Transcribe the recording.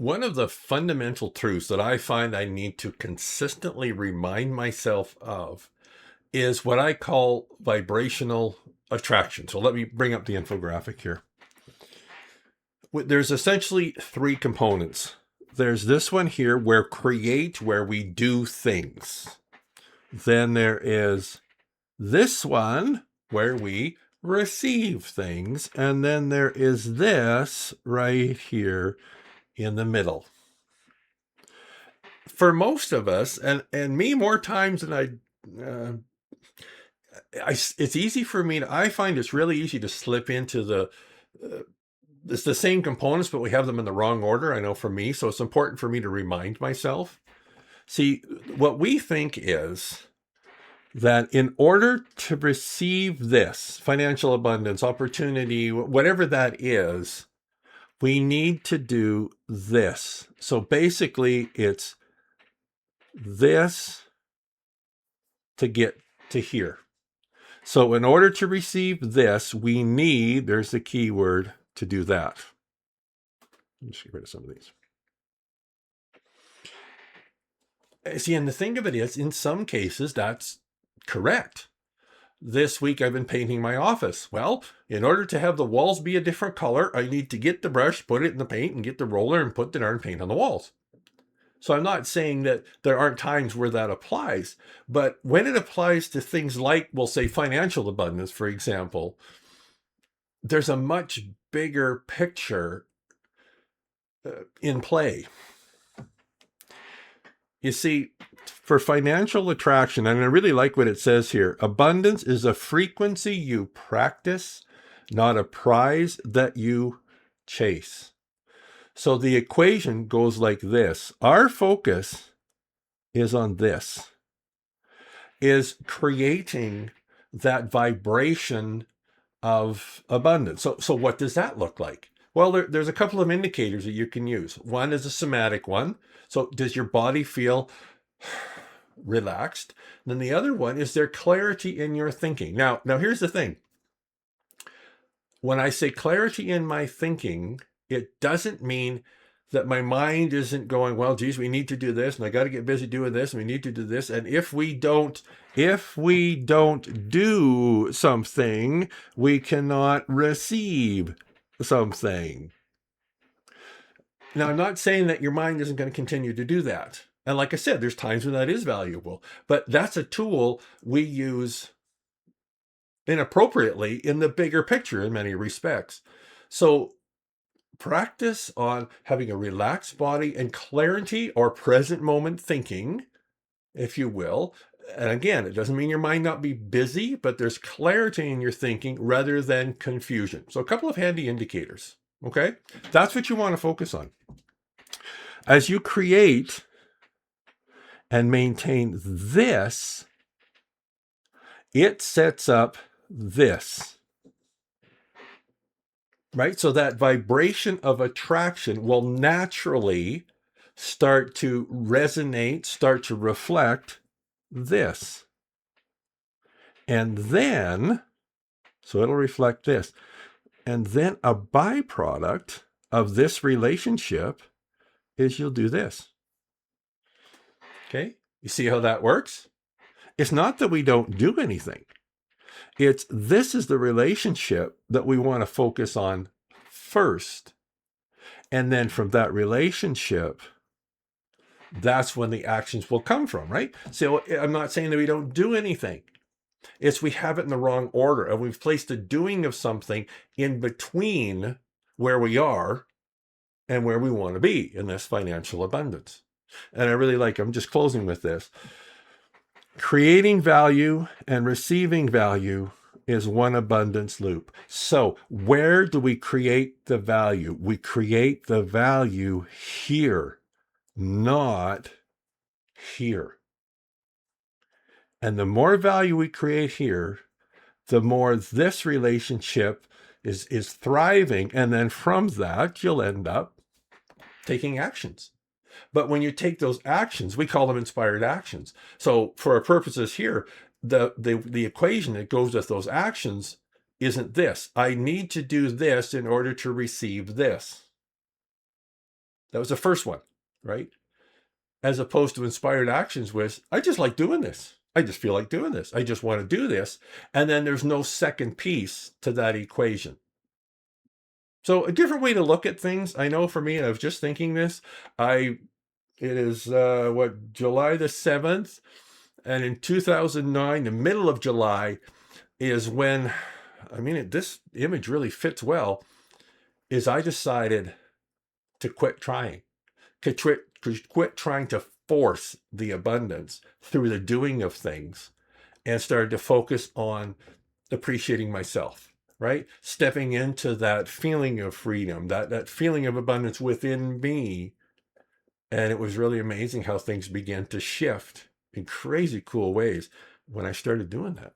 One of the fundamental truths that I find I need to consistently remind myself of is what I call vibrational attraction. So let me bring up the infographic here. There's essentially three components. There's this one here where we do things. Then there is this one where we receive things. And then there is this right here in the middle. For most of us, and me more times than it's easy for me I find it's really easy to slip into it's the same components, but we have them in the wrong order. I know for me, so it's important for me to remind myself. See, what we think is that in order to receive this financial abundance, opportunity, whatever that is, we need to do this. So basically, it's this to get to here. So in order to receive this, we need, there's the key word, to do that. Let me just get rid of some of these. See, and the thing of it is, in some cases, that's correct. This week, I've been painting my office. Well, in order to have the walls be a different color, I need to get the brush, put it in the paint, and get the roller and put the darn paint on the walls. So I'm not saying that there aren't times where that applies, but when it applies to things like, we'll say, financial abundance, for example, there's a much bigger picture in play. You see, for financial attraction, and I really like what it says here, abundance is a frequency you practice, not a prize that you chase. So the equation goes like this. Our focus is on this, is creating that vibration of abundance. So what does that look like? Well, there's a couple of indicators that you can use. One is a somatic one. So does your body feel relaxed? And then the other one is there clarity in your thinking. Now here's the thing. When I say clarity in my thinking, it doesn't mean that my mind isn't going, well, geez, we need to do this, and I got to get busy doing this, and we need to do this. And if we don't do something, we cannot receive something. Now, I'm not saying that your mind isn't going to continue to do that. And like I said, there's times when that is valuable, but that's a tool we use inappropriately in the bigger picture in many respects. So practice on having a relaxed body and clarity or present moment thinking, if you will. And again, it doesn't mean your mind not be busy, but there's clarity in your thinking rather than confusion. So a couple of handy indicators, okay? That's what you want to focus on. As you create and maintain this, it sets up this. Right? So that vibration of attraction will naturally start to resonate, start to reflect this. And then, so it'll reflect this. And then a byproduct of this relationship is you'll do this. Okay? You see how that works? It's not that we don't do anything. This is the relationship that we want to focus on first. And then from that relationship, that's when the actions will come from, right? So I'm not saying that we don't do anything. It's we have it in the wrong order, and we've placed the doing of something in between where we are and where we want to be in this financial abundance. And I'm just closing with this. Creating value and receiving value is one abundance loop. So where do we create the value? We create the value here, not here. And the more value we create here, the more this relationship is thriving. And then from that, you'll end up taking actions. But when you take those actions, we call them inspired actions. So for our purposes here, the equation that goes with those actions isn't this. I need to do this in order to receive this. That was the first one, right? As opposed to inspired actions was, I just like doing this. I just feel like doing this. I just want to do this. And then there's no second piece to that equation. So a different way to look at things. I know for me, I was just thinking this. It is July the 7th. And in 2009, the middle of July is when, this image really fits well, is I decided to quit trying, to quit trying to force the abundance through the doing of things, and started to focus on appreciating myself, right? Stepping into that feeling of freedom, that feeling of abundance within me. And it was really amazing how things began to shift in crazy cool ways when I started doing that.